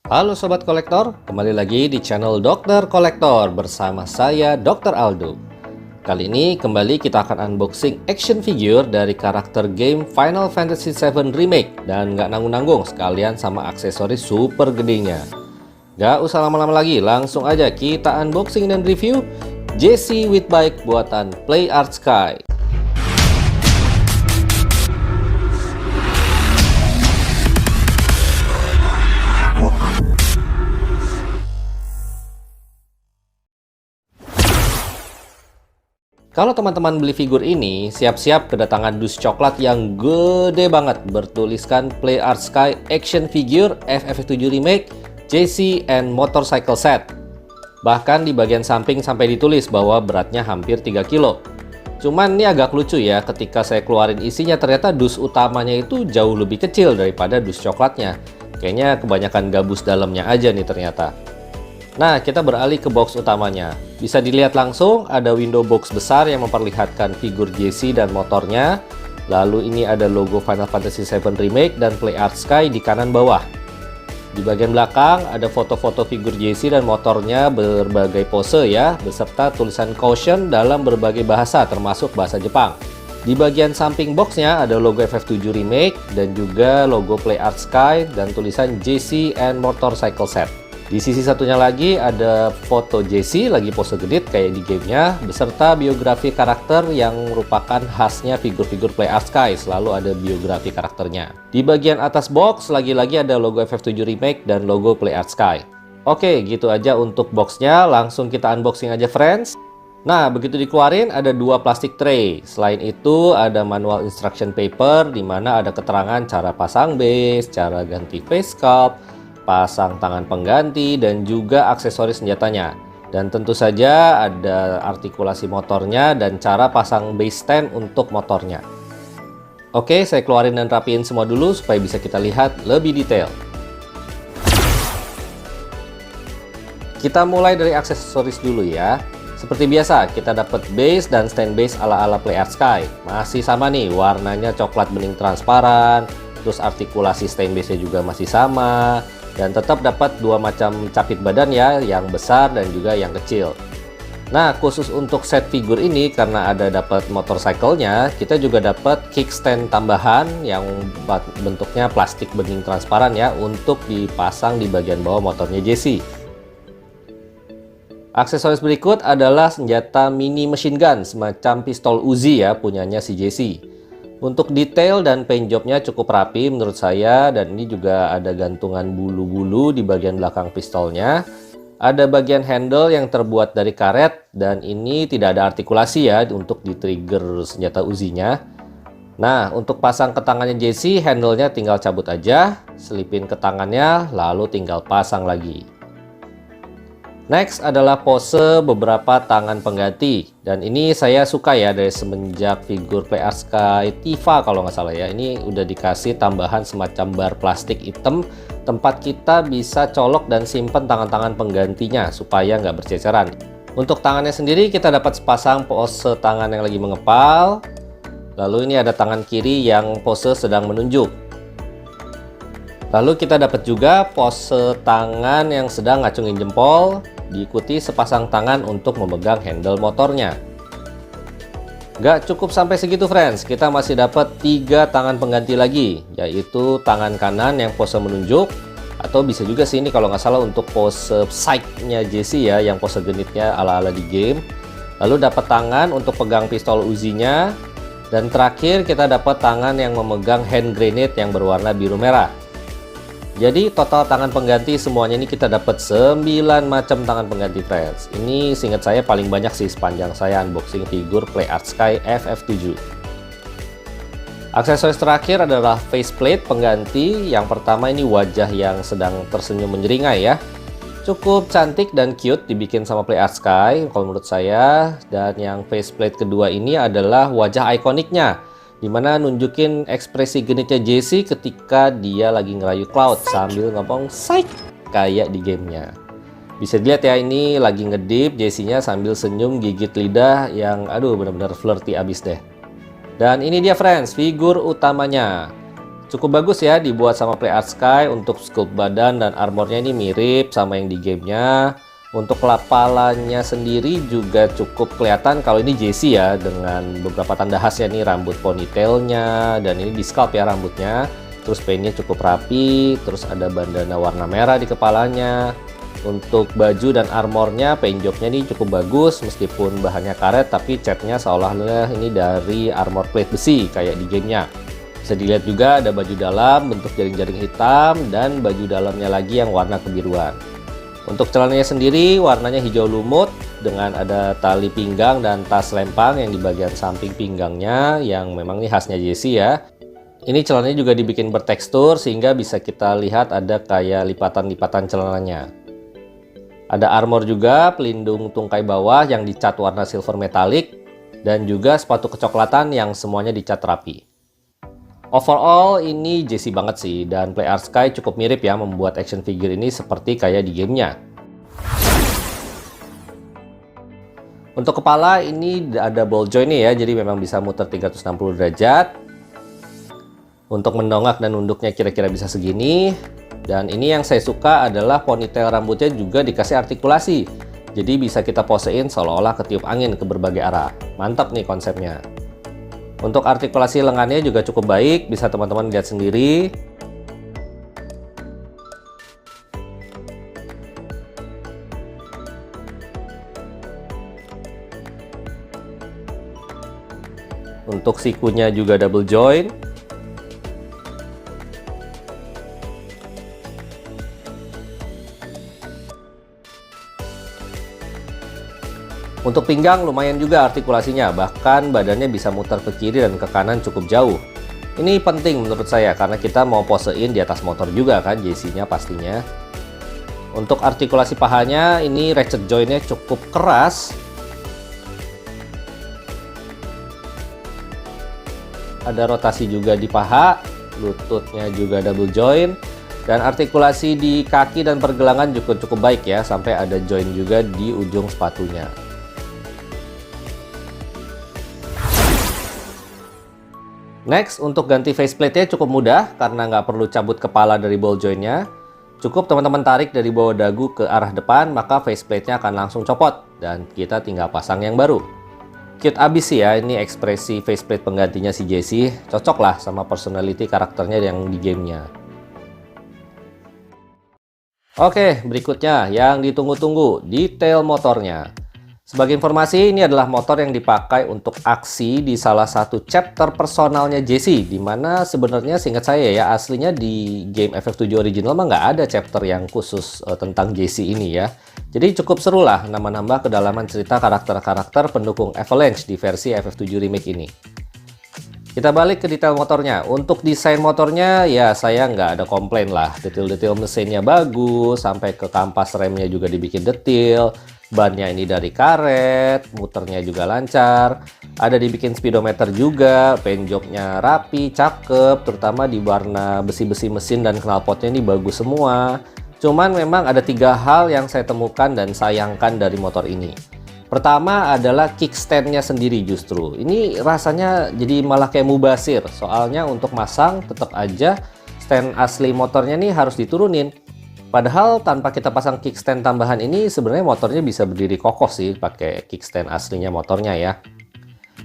Halo Sobat Kolektor, kembali lagi di channel Dokter Kolektor bersama saya Dr. Aldo. Kali ini kembali kita akan unboxing action figure dari karakter game Final Fantasy VII Remake. Dan nggak nanggung-nanggung sekalian sama aksesoris super gedenya. Nggak usah lama-lama lagi, langsung aja kita unboxing dan review Jessie with Bike buatan Play Art Sky. Kalau teman-teman beli figur ini, siap-siap kedatangan dus coklat yang gede banget bertuliskan Play Art Sky Action Figure FF7 Remake Jessie and Motorcycle Set. Bahkan di bagian samping sampai ditulis bahwa beratnya hampir 3 kilo. Cuman ini agak lucu ya, ketika saya keluarin isinya ternyata dus utamanya itu jauh lebih kecil daripada dus coklatnya. Kayaknya kebanyakan gabus dalamnya aja nih ternyata. Nah, kita beralih ke box utamanya. Bisa dilihat langsung ada window box besar yang memperlihatkan figur Jessie dan motornya. Lalu ini ada logo Final Fantasy VII Remake dan Play Art Sky di kanan bawah. Di bagian belakang ada foto-foto figur Jessie dan motornya berbagai pose ya, beserta tulisan caution dalam berbagai bahasa termasuk bahasa Jepang. Di bagian samping boxnya ada logo FF7 Remake dan juga logo Play Art Sky dan tulisan Jessie and Motorcycle Set. Di sisi satunya lagi ada foto Jessie lagi pose gedit kayak di gamenya, beserta biografi karakter yang merupakan khasnya figur-figur Play Art Sky, selalu ada biografi karakternya. Di bagian atas box lagi-lagi ada logo FF7 Remake dan logo Play Art Sky. Oke, gitu aja untuk boxnya, langsung kita unboxing aja friends. Nah, begitu dikeluarin ada dua plastik tray. Selain itu ada manual instruction paper di mana ada keterangan cara pasang base, cara ganti face sculpt, pasang tangan pengganti, dan juga aksesoris senjatanya. Dan tentu saja ada artikulasi motornya dan cara pasang base stand untuk motornya. Oke, saya keluarin dan rapiin semua dulu supaya bisa kita lihat lebih detail. Kita mulai dari aksesoris dulu ya. Seperti biasa, kita dapat base dan stand base ala-ala Play Art Sky. Masih sama nih, warnanya coklat bening transparan, terus artikulasi stand base-nya juga masih sama. Dan tetap dapat dua macam capit badan ya, yang besar dan juga yang kecil. Nah, khusus untuk set figur ini karena ada dapat motorcycle-nya, kita juga dapat kickstand tambahan yang bentuknya plastik bening transparan ya, untuk dipasang di bagian bawah motornya Jessie. Aksesoris berikut adalah senjata mini machine gun semacam pistol Uzi ya, punyanya si Jessie. Untuk detail dan paint jobnya cukup rapi menurut saya, dan ini juga ada gantungan bulu-bulu di bagian belakang pistolnya. Ada bagian handle yang terbuat dari karet dan ini tidak ada artikulasi ya untuk di trigger senjata Uzi-nya. Nah, untuk pasang ke tangannya Jessie, handle-nya tinggal cabut aja, selipin ke tangannya lalu tinggal pasang lagi. Next adalah pose beberapa tangan pengganti, dan ini saya suka ya dari semenjak figur Play Art Sky Tifa kalau nggak salah ya, ini udah dikasih tambahan semacam bar plastik hitam tempat kita bisa colok dan simpen tangan-tangan penggantinya supaya nggak berceceran. Untuk tangannya sendiri kita dapat sepasang pose tangan yang lagi mengepal, lalu ini ada tangan kiri yang pose sedang menunjuk. Lalu kita dapat juga pose tangan yang sedang ngacungin jempol, diikuti sepasang tangan untuk memegang handle motornya. Gak cukup sampai segitu friends, kita masih dapat 3 tangan pengganti lagi, yaitu tangan kanan yang pose menunjuk, atau bisa juga sih ini kalau nggak salah untuk pose psych-nya Jessie ya, yang pose genitnya ala-ala di game. Lalu dapat tangan untuk pegang pistol Uzi-nya, dan terakhir kita dapat tangan yang memegang hand grenade yang berwarna biru merah. Jadi total tangan pengganti semuanya ini kita dapat 9 macam tangan pengganti friends. Ini seingat saya paling banyak sih sepanjang saya unboxing figur Play Art Sky FF7. Aksesoris terakhir adalah faceplate pengganti. Yang pertama ini wajah yang sedang tersenyum menyeringai ya. Cukup cantik dan cute dibikin sama Play Art Sky kalau menurut saya. Dan yang faceplate kedua ini adalah wajah ikoniknya, dimana nunjukin ekspresi genitnya Jessie ketika dia lagi ngerayu Cloud sambil ngomong psych kayak di gamenya. Bisa dilihat ya, ini lagi ngedip Jessie-nya sambil senyum gigit lidah yang aduh benar-benar flirty abis deh. Dan ini dia friends, figur utamanya. Cukup bagus ya dibuat sama PlayArt Sky. Untuk sculpt badan dan armornya ini mirip sama yang di gamenya. Untuk kepalanya sendiri juga cukup kelihatan kalau ini JC ya, dengan beberapa tanda khasnya nih, rambut ponytailnya, dan ini di scalp ya rambutnya. Terus paintnya cukup rapi, terus ada bandana warna merah di kepalanya. Untuk baju dan armornya, paint jobnya ini cukup bagus, meskipun bahannya karet tapi catnya seolah-olah ini dari armor plate besi kayak di gamenya. Bisa dilihat juga ada baju dalam bentuk jaring-jaring hitam dan baju dalamnya lagi yang warna kebiruan. Untuk celananya sendiri warnanya hijau lumut dengan ada tali pinggang dan tas lempang yang di bagian samping pinggangnya yang memang ini khasnya JC ya. Ini celananya juga dibikin bertekstur sehingga bisa kita lihat ada kayak lipatan-lipatan celananya. Ada armor juga, pelindung tungkai bawah yang dicat warna silver metalik, dan juga sepatu kecoklatan yang semuanya dicat rapi. Overall ini JC banget sih, dan PlayArt Sky cukup mirip ya membuat action figure ini seperti kayak di gamenya. Untuk kepala ini ada ball joint nih ya, jadi memang bisa muter 360 derajat. Untuk mendongak dan nunduknya kira-kira bisa segini. Dan ini yang saya suka adalah ponytail rambutnya juga dikasih artikulasi. Jadi bisa kita posein seolah-olah ketiup angin ke berbagai arah. Mantap nih konsepnya. Untuk artikulasi lengannya juga cukup baik, bisa teman-teman lihat sendiri. Untuk sikunya juga double joint. Untuk pinggang lumayan juga artikulasinya, bahkan badannya bisa muter ke kiri dan ke kanan cukup jauh. Ini penting menurut saya karena kita mau posein di atas motor juga kan JC-nya pastinya. Untuk artikulasi pahanya ini ratchet joint-nya cukup keras. Ada rotasi juga di paha, lututnya juga double joint. Dan artikulasi di kaki dan pergelangan juga cukup baik ya, sampai ada joint juga di ujung sepatunya. Next, untuk ganti faceplate-nya cukup mudah karena nggak perlu cabut kepala dari ball joint-nya. Cukup teman-teman tarik dari bawah dagu ke arah depan, maka faceplate-nya akan langsung copot dan kita tinggal pasang yang baru. Cute abis sih ya, ini ekspresi faceplate penggantinya si JC. Cocok lah sama personality karakternya yang di gamenya. Oke, berikutnya yang ditunggu-tunggu, detail motornya. Sebagai informasi, ini adalah motor yang dipakai untuk aksi di salah satu chapter personalnya JC, dimana sebenarnya seingat saya ya, aslinya di game FF7 original mah nggak ada chapter yang khusus tentang JC ini ya. Jadi cukup seru lah nambah-nambah kedalaman cerita karakter-karakter pendukung Avalanche di versi FF7 Remake ini. Kita balik ke detail motornya. Untuk desain motornya ya saya nggak ada komplain lah. Detail-detail mesinnya bagus, sampai ke kampas remnya juga dibikin detail. Bannya ini dari karet, muternya juga lancar. Ada dibikin speedometer juga, paint jobnya rapi, cakep. Terutama di warna besi-besi mesin dan knalpotnya ini bagus semua. Cuman memang ada 3 hal yang saya temukan dan sayangkan dari motor ini. Pertama adalah kickstand-nya sendiri justru. Ini rasanya jadi malah kayak mubazir. Soalnya untuk masang tetap aja stand asli motornya nih harus diturunin. Padahal tanpa kita pasang kickstand tambahan ini sebenarnya motornya bisa berdiri kokoh sih pakai kickstand aslinya motornya ya.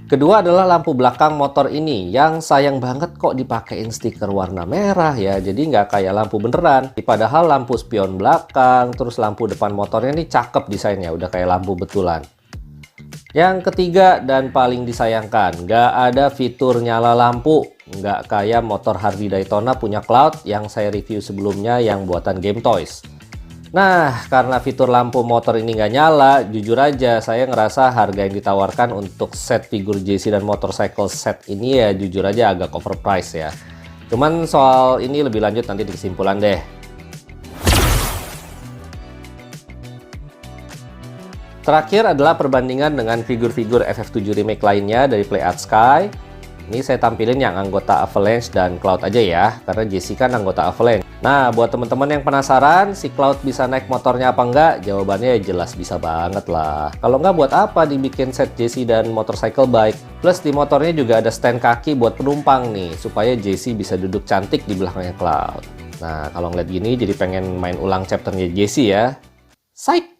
Kedua adalah lampu belakang motor ini yang sayang banget kok dipakein stiker warna merah ya. Jadi nggak kayak lampu beneran. Padahal lampu spion belakang, terus lampu depan motornya ini cakep desainnya, udah kayak lampu betulan. Yang ketiga dan paling disayangkan, nggak ada fitur nyala lampu. Nggak kayak motor Harley Daytona punya Cloud yang saya review sebelumnya yang buatan Game Toys. Nah, karena fitur lampu motor ini nggak nyala, jujur aja saya ngerasa harga yang ditawarkan untuk set figur JC dan motorcycle set ini ya jujur aja agak overpriced ya. Cuman soal ini lebih lanjut nanti di kesimpulan deh. Terakhir adalah perbandingan dengan figur-figur FF7 Remake lainnya dari PlayArt Sky. Ini saya tampilin yang anggota Avalanche dan Cloud aja ya, karena JC kan anggota Avalanche. Nah, buat teman-teman yang penasaran si Cloud bisa naik motornya apa enggak? Jawabannya jelas bisa banget lah. Kalau enggak, buat apa dibikin set JC dan motorcycle bike? Plus di motornya juga ada stand kaki buat penumpang nih, supaya JC bisa duduk cantik di belakangnya Cloud. Nah, kalau ngeliat gini jadi pengen main ulang chapternya JC ya. Psych!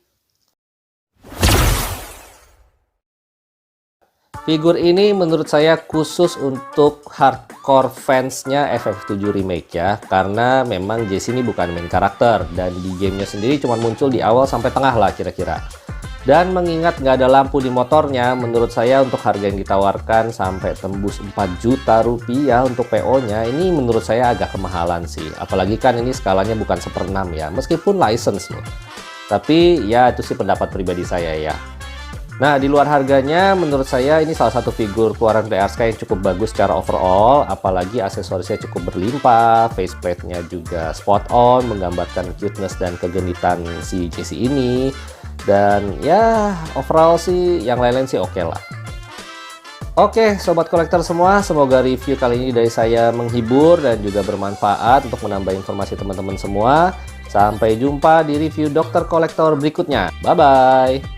Figur ini menurut saya khusus untuk hardcore fansnya FF7 Remake ya, karena memang Jesse ini bukan main karakter, dan di gamenya sendiri cuma muncul di awal sampai tengah lah kira-kira. Dan mengingat nggak ada lampu di motornya, menurut saya untuk harga yang ditawarkan sampai tembus 4 juta rupiah untuk PO-nya, ini menurut saya agak kemahalan sih. Apalagi kan ini skalanya bukan 1/6 ya, meskipun license loh. Tapi ya itu sih pendapat pribadi saya ya. Nah, di luar harganya, menurut saya ini salah satu figur keluaran Play Arts Sky yang cukup bagus secara overall, apalagi aksesorisnya cukup berlimpah, faceplate-nya juga spot on, menggambarkan cuteness dan kegenitan si JC ini. Dan ya, overall sih yang lain-lain sih oke lah. Oke, sobat kolektor semua, semoga review kali ini dari saya menghibur dan juga bermanfaat untuk menambah informasi teman-teman semua. Sampai jumpa di review Dokter Kolektor berikutnya. Bye-bye!